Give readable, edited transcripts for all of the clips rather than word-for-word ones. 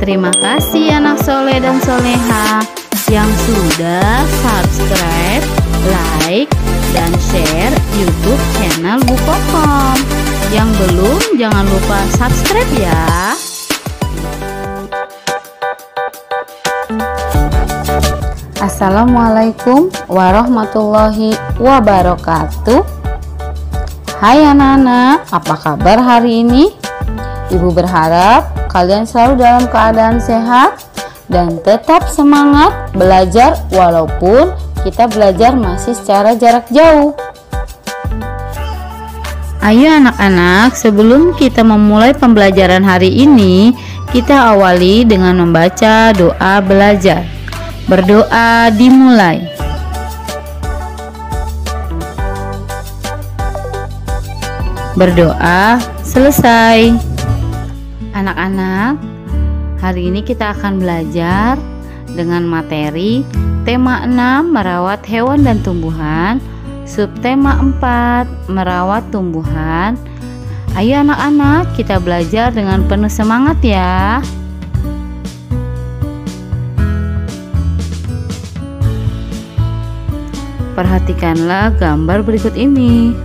Terima kasih anak soleh dan soleha yang sudah subscribe, like, dan share YouTube channel Bu Kokom. Yang belum, jangan lupa subscribe ya. Assalamualaikum warahmatullahi wabarakatuh. Hai anak-anak, apa kabar hari ini? Ibu berharap kalian selalu dalam keadaan sehat dan tetap semangat belajar walaupun kita belajar masih secara jarak jauh. Ayo anak-anak, sebelum kita memulai pembelajaran hari ini, kita awali dengan membaca doa belajar. Berdoa dimulai. Berdoa selesai. Anak-anak, hari ini kita akan belajar dengan materi tema 6 merawat hewan dan tumbuhan, subtema 4 merawat tumbuhan. Ayo anak-anak, kita belajar dengan penuh semangat ya. Perhatikanlah gambar berikut ini.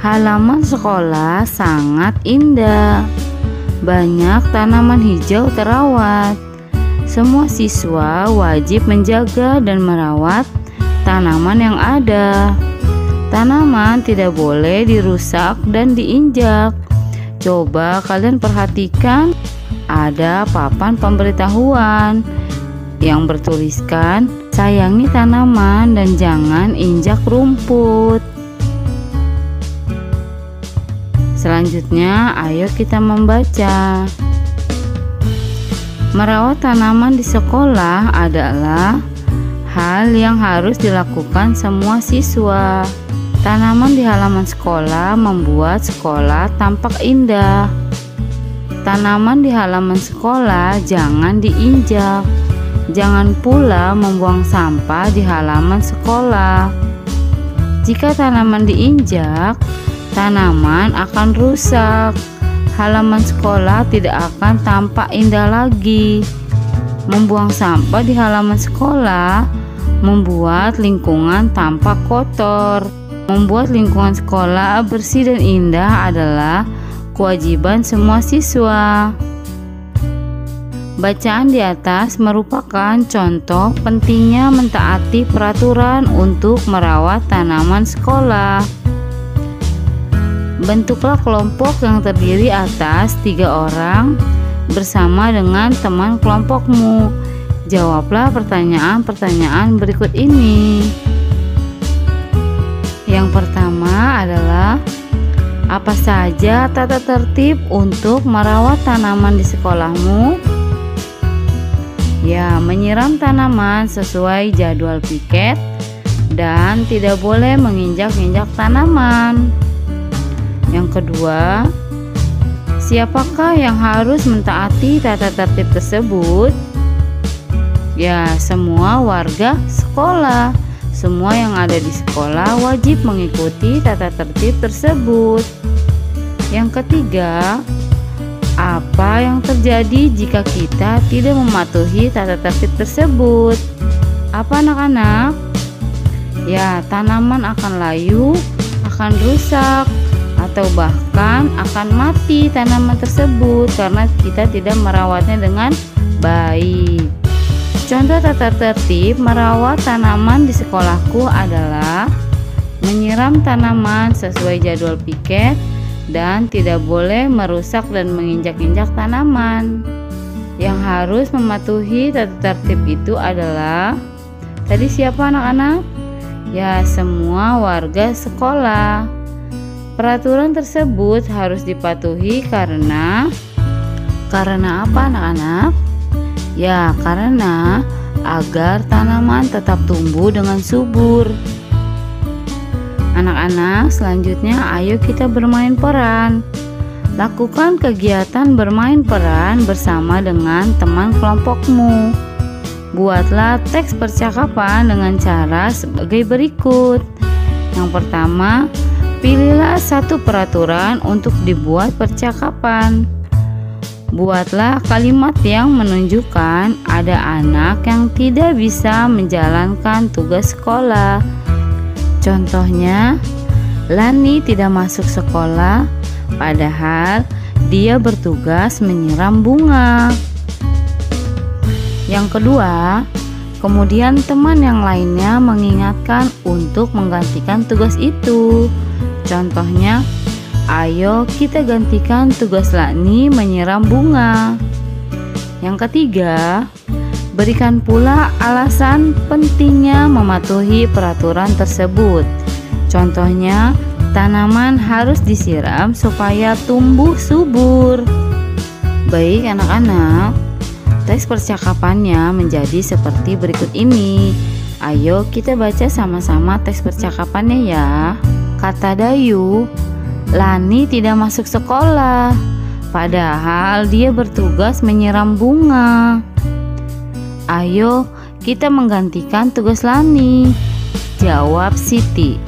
Halaman sekolah sangat indah. Banyak tanaman hijau terawat. Semua siswa wajib menjaga dan merawat tanaman yang ada. Tanaman tidak boleh dirusak dan diinjak. Coba kalian perhatikan, ada papan pemberitahuan yang bertuliskan sayangi tanaman dan jangan injak rumput. Selanjutnya, ayo kita membaca. Merawat tanaman di sekolah adalah hal yang harus dilakukan semua siswa. Tanaman di halaman sekolah membuat sekolah tampak indah. Tanaman di halaman sekolah jangan diinjak. Jangan pula membuang sampah di halaman sekolah. Jika tanaman diinjak, tanaman akan rusak. Halaman sekolah tidak akan tampak indah lagi. Membuang sampah di halaman sekolah membuat lingkungan tampak kotor. Membuat lingkungan sekolah bersih dan indah adalah kewajiban semua siswa. Bacaan di atas merupakan contoh pentingnya mentaati peraturan untuk merawat tanaman sekolah. Bentuklah kelompok yang terdiri atas 3 orang bersama dengan teman kelompokmu. Jawablah pertanyaan-pertanyaan berikut ini. Yang pertama adalah, apa saja tata tertib untuk merawat tanaman di sekolahmu? Ya, menyiram tanaman sesuai jadwal piket dan tidak boleh menginjak-injak tanaman. Yang kedua, siapakah yang harus mentaati tata tertib tersebut? Ya, semua warga sekolah. Semua yang ada di sekolah wajib mengikuti tata tertib tersebut. Yang ketiga, apa yang terjadi jika kita tidak mematuhi tata tertib tersebut? Apa anak-anak? Ya, tanaman akan layu, akan rusak, atau bahkan akan mati tanaman tersebut karena kita tidak merawatnya dengan baik. Contoh tata tertib merawat tanaman di sekolahku adalah menyiram tanaman sesuai jadwal piket dan tidak boleh merusak dan menginjak-injak tanaman. Yang harus mematuhi tata tertib itu adalah, tadi siapa anak-anak? Ya, semua warga sekolah. Peraturan tersebut harus dipatuhi karena apa anak-anak? Ya, karena agar tanaman tetap tumbuh dengan subur. Anak-anak, selanjutnya ayo kita bermain peran. Lakukan kegiatan bermain peran bersama dengan teman kelompokmu. Buatlah teks percakapan dengan cara sebagai berikut. Yang pertama, pilihlah satu peraturan untuk dibuat percakapan. Buatlah kalimat yang menunjukkan ada anak yang tidak bisa menjalankan tugas sekolah. Contohnya, Lani tidak masuk sekolah, padahal dia bertugas menyiram bunga. Yang kedua, kemudian teman yang lainnya mengingatkan untuk menggantikan tugas itu. Contohnya, ayo kita gantikan tugas Lani menyiram bunga. Yang ketiga, berikan pula alasan pentingnya mematuhi peraturan tersebut. Contohnya, tanaman harus disiram supaya tumbuh subur. Baik anak-anak, teks percakapannya menjadi seperti berikut ini. Ayo kita baca sama-sama teks percakapannya ya. Kata Dayu, Lani tidak masuk sekolah, padahal dia bertugas menyiram bunga. Ayo kita menggantikan tugas Lani, jawab Siti.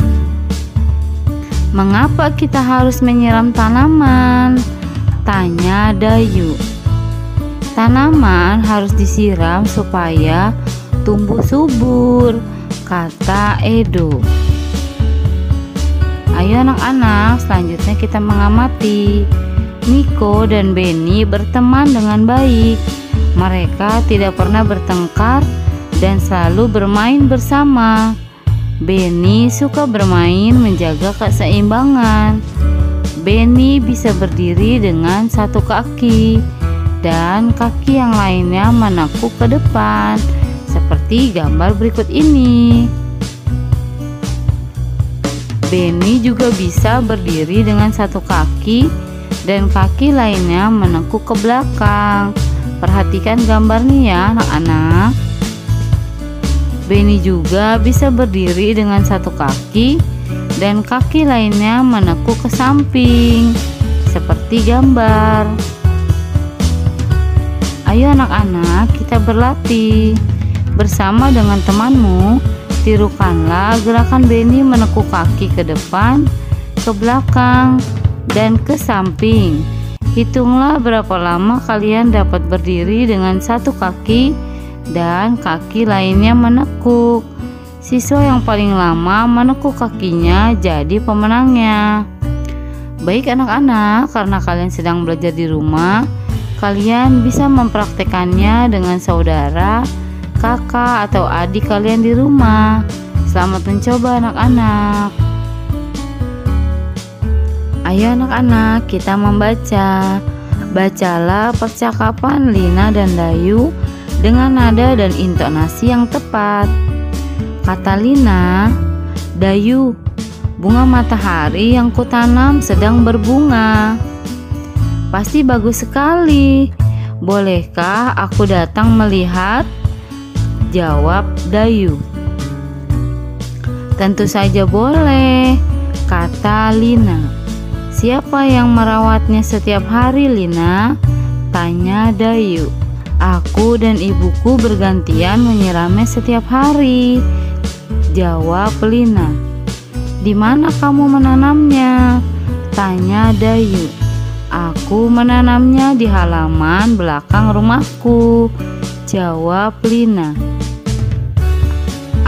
Mengapa kita harus menyiram tanaman? Tanya Dayu. Tanaman harus disiram supaya tumbuh subur, kata Edo. Ayo anak-anak, selanjutnya kita mengamati. Niko dan Benny berteman dengan baik. Mereka tidak pernah bertengkar dan selalu bermain bersama. Benny suka bermain menjaga keseimbangan. Benny bisa berdiri dengan satu kaki dan kaki yang lainnya menekuk ke depan, seperti gambar berikut ini. Benny juga bisa berdiri dengan satu kaki dan kaki lainnya menekuk ke belakang. Perhatikan gambar nih ya anak-anak. Benny juga bisa berdiri dengan satu kaki dan kaki lainnya menekuk ke samping, seperti gambar. Ayo anak-anak, kita berlatih. Bersama dengan temanmu, tirukanlah gerakan Benny menekuk kaki ke depan, ke belakang, dan ke samping. Hitunglah berapa lama kalian dapat berdiri dengan satu kaki dan kaki lainnya menekuk. Siswa yang paling lama menekuk kakinya jadi pemenangnya. Baik anak-anak, karena kalian sedang belajar di rumah, kalian bisa mempraktekannya dengan saudara, kakak, atau adik kalian di rumah. Selamat mencoba anak-anak. Ayo anak-anak, kita membaca. Bacalah percakapan Lina dan Dayu dengan nada dan intonasi yang tepat. Kata Lina, Dayu, bunga matahari yang kutanam sedang berbunga. Pasti bagus sekali. Bolehkah aku datang melihat? Jawab Dayu. Tentu saja boleh, kata Lina. Siapa yang merawatnya setiap hari, Lina? Tanya Dayu. Aku dan ibuku bergantian menyiramnya setiap hari, jawab Lina. Di mana kamu menanamnya? Tanya Dayu. Aku menanamnya di halaman belakang rumahku, jawab Lina.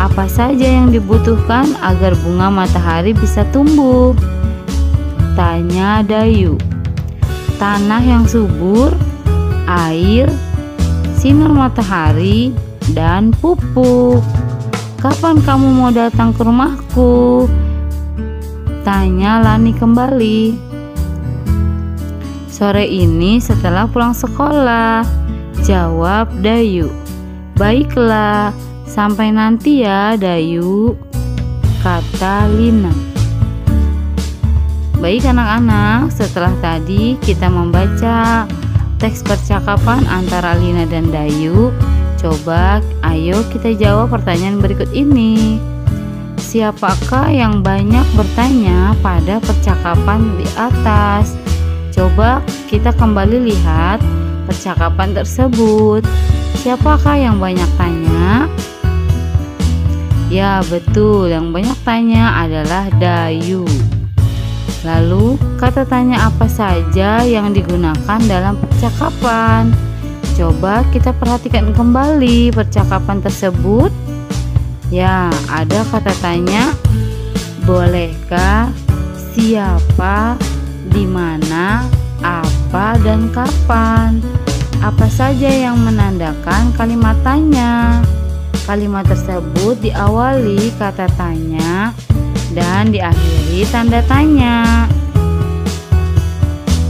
Apa saja yang dibutuhkan agar bunga matahari bisa tumbuh? Tanya Dayu. Tanah yang subur, air, sinar matahari, dan pupuk. Kapan kamu mau datang ke rumahku? Tanya Lani kembali. Sore ini setelah pulang sekolah, jawab Dayu. Baiklah, sampai nanti ya Dayu, kata Lina. Baik anak-anak, setelah tadi kita membaca teks percakapan antara Lina dan Dayu, coba ayo kita jawab pertanyaan berikut ini. Siapakah yang banyak bertanya pada percakapan di atas? Coba kita kembali lihat percakapan tersebut. Siapakah yang banyak tanya? Ya betul, yang banyak tanya adalah Dayu. Lalu, kata tanya apa saja yang digunakan dalam percakapan? Coba kita perhatikan kembali percakapan tersebut. Ya, ada kata tanya, bolehkah, siapa, di mana, apa, dan kapan. Apa saja yang menandakan kalimat tanya? Kalimat tersebut diawali kata tanya dan diakhiri tanda tanya.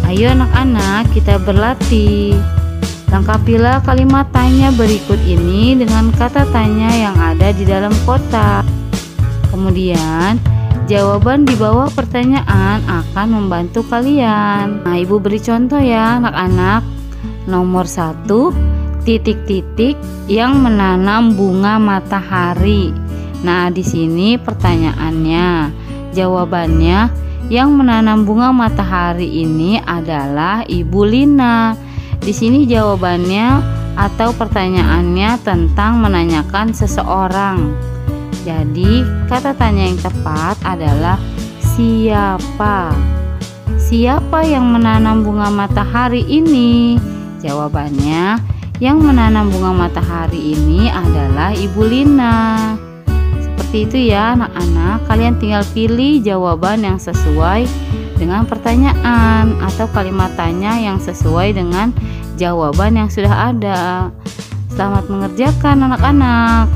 Ayo anak-anak, kita berlatih. Lengkapilah kalimat tanya berikut ini dengan kata tanya yang ada di dalam kotak. Kemudian, jawaban di bawah pertanyaan akan membantu kalian. Nah, Ibu beri contoh ya anak-anak. Nomor 1, titik-titik yang menanam bunga matahari. Nah, di sini pertanyaannya. Jawabannya, yang menanam bunga matahari ini adalah Ibu Lina. Di sini jawabannya atau pertanyaannya tentang menanyakan seseorang. Jadi, kata tanya yang tepat adalah siapa? Siapa yang menanam bunga matahari ini? Jawabannya, yang menanam bunga matahari ini adalah Ibu Lina. Seperti itu ya anak-anak, kalian tinggal pilih jawaban yang sesuai dengan pertanyaan atau kalimat tanya yang sesuai dengan jawaban yang sudah ada. Selamat mengerjakan anak-anak.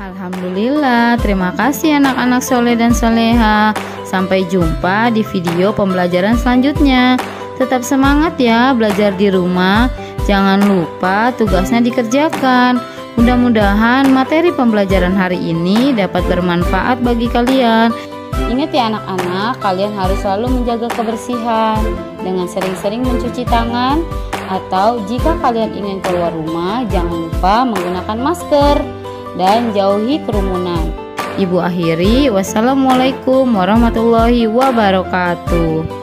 Alhamdulillah, terima kasih anak-anak soleh dan soleha. Sampai jumpa di video pembelajaran selanjutnya. Tetap semangat ya belajar di rumah. Jangan lupa tugasnya dikerjakan. Mudah-mudahan materi pembelajaran hari ini dapat bermanfaat bagi kalian. Ingat ya anak-anak, kalian harus selalu menjaga kebersihan dengan sering-sering mencuci tangan. Atau jika kalian ingin keluar rumah, jangan lupa menggunakan masker dan jauhi kerumunan. Ibu akhiri, wassalamualaikum warahmatullahi wabarakatuh.